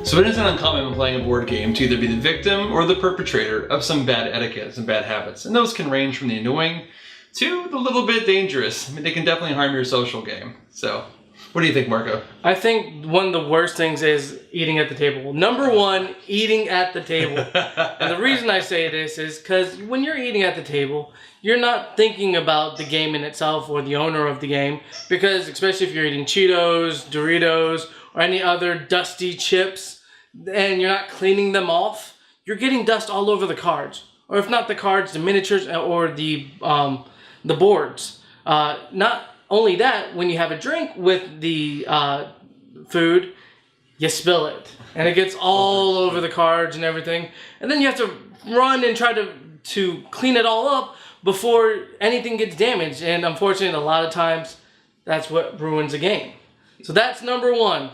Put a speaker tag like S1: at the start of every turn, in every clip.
S1: So it isn't uncommon when playing a board game to either be the victim or the perpetrator of some bad etiquette, some bad habits. And those can range from the annoying to the little bit dangerous. I mean, they can definitely harm your social game. So, what do you think, Marco?
S2: I think one of the worst things is eating at the table. Number one, eating at the table. And the reason I say this is because when you're eating at the table, you're not thinking about the game in itself or the owner of the game. Because especially if you're eating Cheetos, Doritos, or any other dusty chips, and you're not cleaning them off, you're getting dust all over the cards. Or if not the cards, the miniatures or the boards. Not only that, when you have a drink with the food, you spill it. And it gets all over the cards and everything. And then you have to run and try to clean it all up before anything gets damaged. And unfortunately, a lot of times, that's what ruins a game. So that's number one.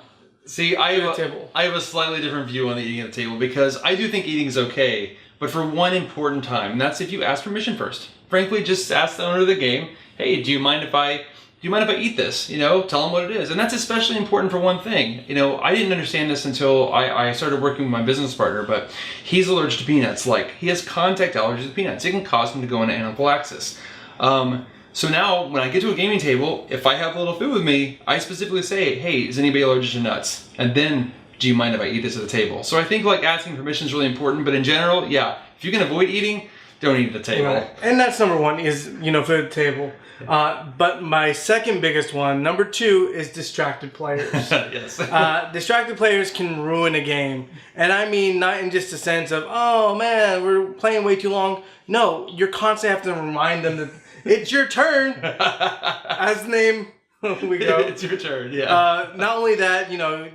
S1: See, I have a slightly different view on the eating at the table because I do think eating is okay, but for one important time, and that's if you ask permission first. Frankly, just ask the owner of the game, hey, do you mind if I eat this? You know, tell them what it is. And that's especially important for one thing. You know, I didn't understand this until I started working with my business partner, but he's allergic to peanuts. Like, he has contact allergies to peanuts. It can cause him to go into anaphylaxis. So now, when I get to a gaming table, if I have a little food with me, I specifically say, hey, is anybody allergic to nuts? And then, do you mind if I eat this at the table? So I think like asking permission is really important, but in general, yeah, if you can avoid eating, don't eat at the table.
S2: Right. And that's number one is, food at the table. But my second biggest one, number two, is distracted players.
S1: Yes.
S2: Distracted players can ruin a game. And I mean, not in just a sense of, oh man, we're playing way too long. No, you're constantly have to remind them that it's your turn. As the name we go.
S1: It's your turn, yeah.
S2: Not only that,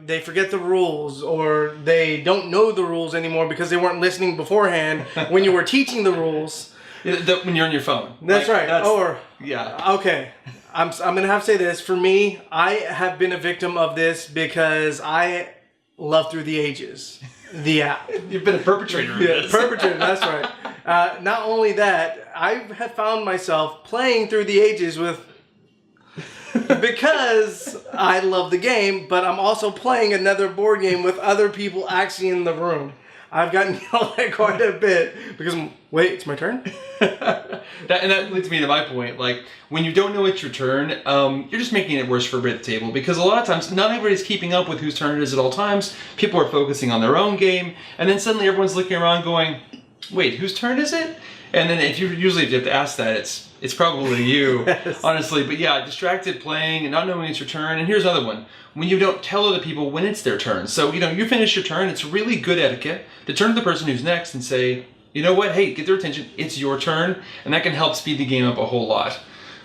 S2: they forget the rules or they don't know the rules anymore because they weren't listening beforehand when you were teaching the rules.
S1: When you're on your phone.
S2: That's right.
S1: Yeah.
S2: Okay. I'm going to have to say this. For me, I have been a victim of this because I love Through the Ages. The app.
S1: You've been a perpetrator of this.
S2: Perpetrator, that's right. Not only that, I have found myself playing Through the Ages because I love the game, but I'm also playing another board game with other people actually in the room. I've gotten yelled at quite a bit because, wait, it's my turn?
S1: that leads me to my point. Like, when you don't know it's your turn, you're just making it worse for everybody at the table because a lot of times, not everybody's keeping up with whose turn it is at all times. People are focusing on their own game, and then suddenly everyone's looking around going, wait, whose turn is it? And then if you have to ask that, it's probably you, yes. Honestly. But yeah, distracted playing and not knowing it's your turn. And here's another one. When you don't tell other people when it's their turn. So, you finish your turn, it's really good etiquette to turn to the person who's next and say, you know what, hey, get their attention, it's your turn. And that can help speed the game up a whole lot.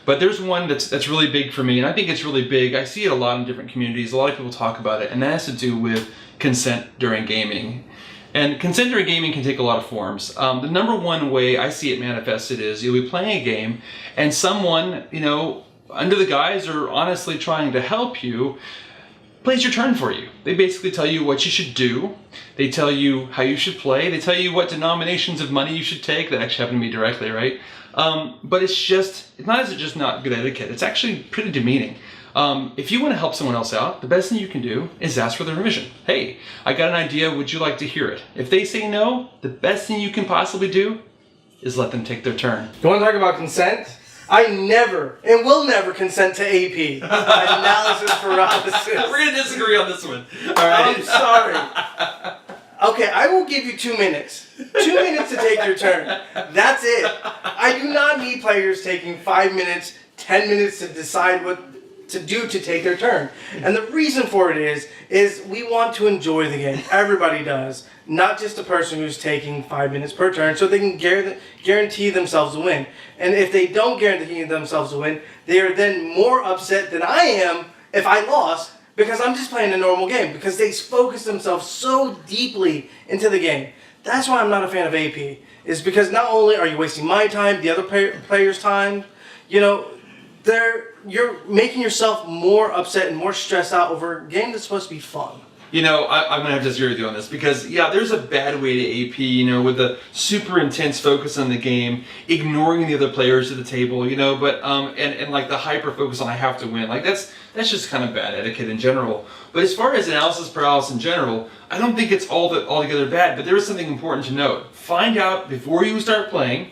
S1: But there's one that's really big for me, and I think it's really big. I see it a lot in different communities. A lot of people talk about it, and that has to do with consent during gaming. And consent during gaming can take a lot of forms. The number one way I see it manifested is you'll be playing a game and someone, under the guise or honestly trying to help you, plays your turn for you. They basically tell you what you should do. They tell you how you should play. They tell you what denominations of money you should take. That actually happened to me directly, right? But it's not not good etiquette. It's actually pretty demeaning. If you want to help someone else out, the best thing you can do is ask for their permission. Hey, I got an idea, would you like to hear it? If they say no, the best thing you can possibly do is let them take their turn.
S2: You want to talk about consent? I never and will never consent to AP. Analysis paralysis.
S1: We're going to disagree on this one. All right.
S2: I'm sorry. Okay, I will give you 2 minutes. 2 minutes to take your turn. That's it. I do not need players taking 5 minutes, 10 minutes to decide what to do to take their turn. And the reason for it is we want to enjoy the game. Everybody does. Not just the person who's taking 5 minutes per turn so they can guarantee themselves a win. And if they don't guarantee themselves a win, they are then more upset than I am if I lost because I'm just playing a normal game because they focus themselves so deeply into the game. That's why I'm not a fan of AP. Is because not only are you wasting my time, the other players' time, you're making yourself more upset and more stressed out over a game that's supposed to be fun.
S1: I'm gonna have to disagree with you on this because there's a bad way to AP, with a super intense focus on the game, ignoring the other players at the table, but and like the hyper focus on I have to win, like that's just kind of bad etiquette in general. But as far as analysis paralysis in general, I don't think it's altogether bad. But there is something important to note: find out before you start playing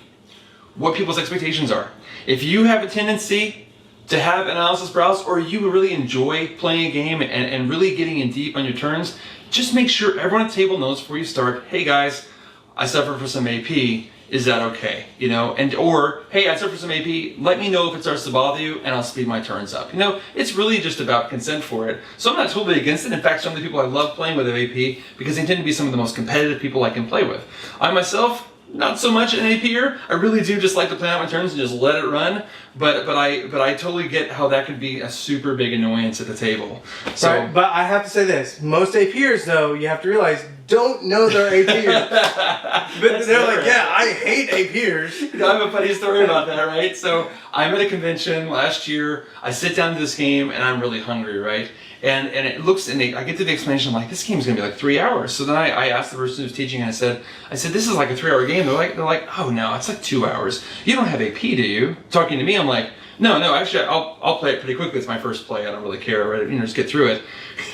S1: what people's expectations are. If you have a tendency to have analysis paralysis, or you really enjoy playing a game and really getting in deep on your turns, just make sure everyone at the table knows before you start, hey guys, I suffer from some AP, is that okay? Or, hey, I suffer from some AP, let me know if it starts to bother you and I'll speed my turns up. It's really just about consent for it. So I'm not totally against it. In fact, some of the people I love playing with have AP because they tend to be some of the most competitive people I can play with. I myself, not so much an APer. I really do just like to play out my turns and just let it run. But I totally get how that could be a super big annoyance at the table. So,
S2: right, but I have to say this: most APers, though, you have to realize, don't know they're APers. But they're like, yeah, I hate APers.
S1: I have a funny story about that, right? So I'm at a convention last year. I sit down to this game and I'm really hungry, right? And it looks, and I get to the explanation, I'm like, this game's gonna be like 3 hours. So then I asked the person who's teaching, and I said, this is like a 3-hour game. They're like, oh no, it's like 2 hours. You don't have AP, do you? Talking to me, I'm like, no, actually, I'll play it pretty quickly. It's my first play. I don't really care, right? Just get through it.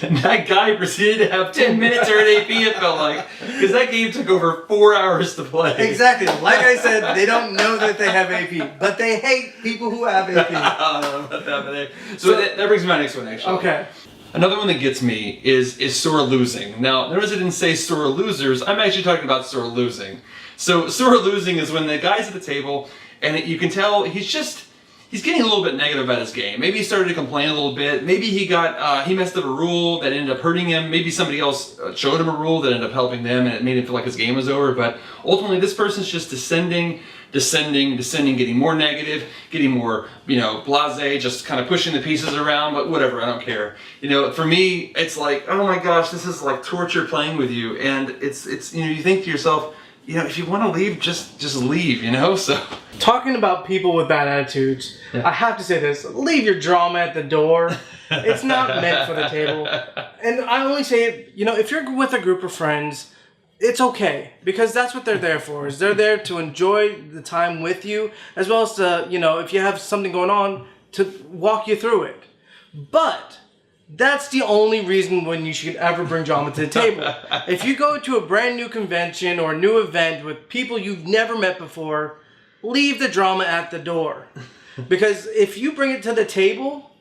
S1: And that guy proceeded to have 10 minutes or an AP, it felt like, because that game took over 4 hours to play.
S2: Exactly. Like I said, they don't know that they have AP, but they hate people who have AP.
S1: I don't know about that, but so that brings me to my next one, actually.
S2: Okay.
S1: Another one that gets me is sore losing. Now, notice I didn't say sore losers. I'm actually talking about sore losing. So sore losing is when the guy's at the table and you can tell he's getting a little bit negative about his game. Maybe he started to complain a little bit. Maybe he messed up a rule that ended up hurting him. Maybe somebody else showed him a rule that ended up helping them and it made him feel like his game was over. But ultimately, this person's just descending, getting more negative, getting more, blasé, just kind of pushing the pieces around, but whatever, I don't care. For me, it's like, oh my gosh, this is like torture playing with you. And it's you think to yourself, if you want to leave, just leave, so.
S2: Talking about people with bad attitudes, I have to say this: leave your drama at the door. It's not meant for the table. And I only say it, if you're with a group of friends, it's okay, because that's what they're there for. Is they're there to enjoy the time with you, as well as to, if you have something going on, to walk you through it. But that's the only reason when you should ever bring drama to the table. If you go to a brand new convention or a new event with people you've never met before, leave the drama at the door. Because if you bring it to the table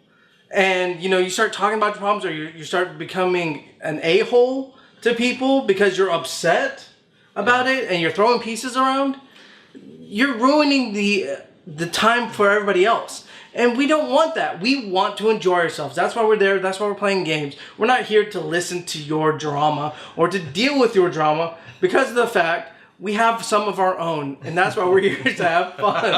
S2: and, you start talking about your problems, or you start becoming an a-hole to people because you're upset about it and you're throwing pieces around, you're ruining the time for everybody else. And we don't want that. We want to enjoy ourselves. That's why we're there. That's why we're playing games. We're not here to listen to your drama or to deal with your drama, because of the fact we have some of our own, and that's why we're here to have fun.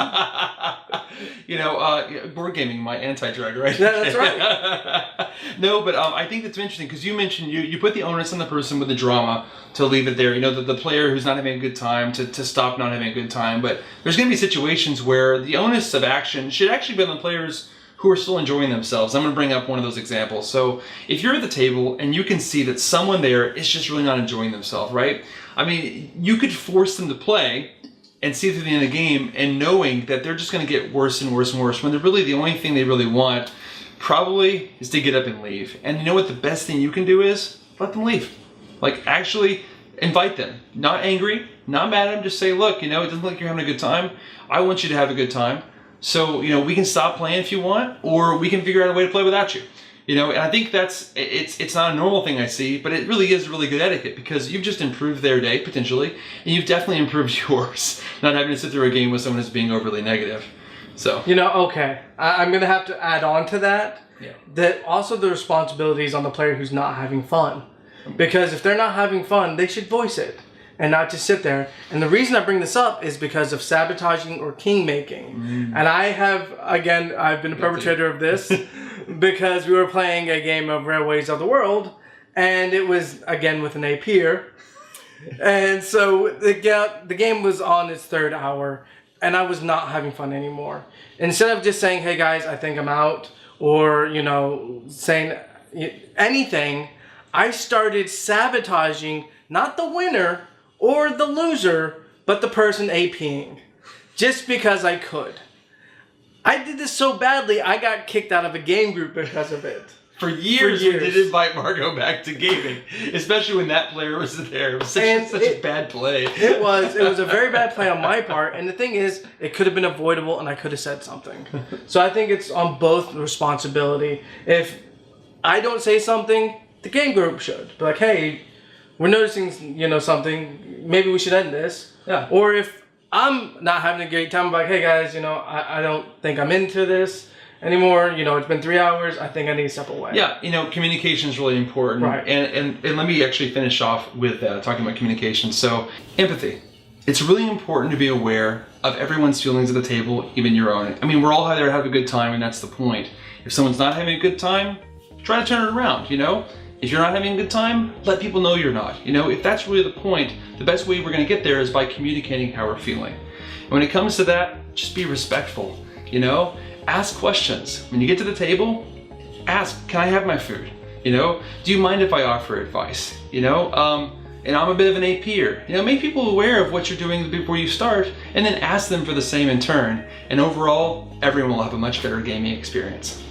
S1: Board gaming, my anti-drug, right?
S2: Yeah, that's right.
S1: No, but I think that's interesting because you mentioned you put the onus on the person with the drama to leave it there. The player who's not having a good time to stop not having a good time. But there's going to be situations where the onus of action should actually be on the players who are still enjoying themselves. I'm going to bring up one of those examples. So if you're at the table and you can see that someone there is just really not enjoying themselves, right? I mean, you could force them to play and see through the end of the game and knowing that they're just going to get worse and worse and worse, when they're really, the only thing they really want probably is to get up and leave. And you know what the best thing you can do is? Let them leave. Like, actually invite them. Not angry, not mad at them, just say, look, it doesn't look like you're having a good time. I want you to have a good time. So, we can stop playing if you want, or we can figure out a way to play without you. And I think it's not a normal thing I see, but it really is really good etiquette, because you've just improved their day, potentially, and you've definitely improved yours, not having to sit through a game with someone who's being overly negative. So.
S2: Okay. I'm going to have to add on to that.
S1: Yeah.
S2: That also the responsibility is on the player who's not having fun. Because if they're not having fun, they should voice it and not just sit there. And the reason I bring this up is because of sabotaging or king making. And I've been a perpetrator of this because we were playing a game of Railways of the World, and it was, again, with an APer. And so the game was on its third hour, and I was not having fun anymore. Instead of just saying, hey guys, I think I'm out, or, saying anything, I started sabotaging not the winner or the loser, but the person APing. Just because I could. I did this so badly, I got kicked out of a game group because of it.
S1: For years, we did invite Marco back to gaming, especially when that player was there. It was such a bad play.
S2: It was a very bad play on my part, and the thing is, it could have been avoidable, and I could have said something. So I think it's on both responsibility. If I don't say something, the game group should. Be like, hey, we're noticing, something. Maybe we should end this.
S1: Yeah.
S2: Or if I'm not having a great time, I'm like, hey guys, I don't think I'm into this anymore. It's been 3 hours. I think I need to step away.
S1: Yeah, communication is really important.
S2: Right.
S1: And let me actually finish off with talking about communication. So, empathy. It's really important to be aware of everyone's feelings at the table, even your own. I mean, we're all there to have a good time, and that's the point. If someone's not having a good time, try to turn it around, If you're not having a good time, let people know you're not. If that's really the point, the best way we're going to get there is by communicating how we're feeling. And when it comes to that, just be respectful, Ask questions. When you get to the table, ask, can I have my food? Do you mind if I offer advice? And I'm a bit of an APer. Make people aware of what you're doing before you start, and then ask them for the same in turn. And overall, everyone will have a much better gaming experience.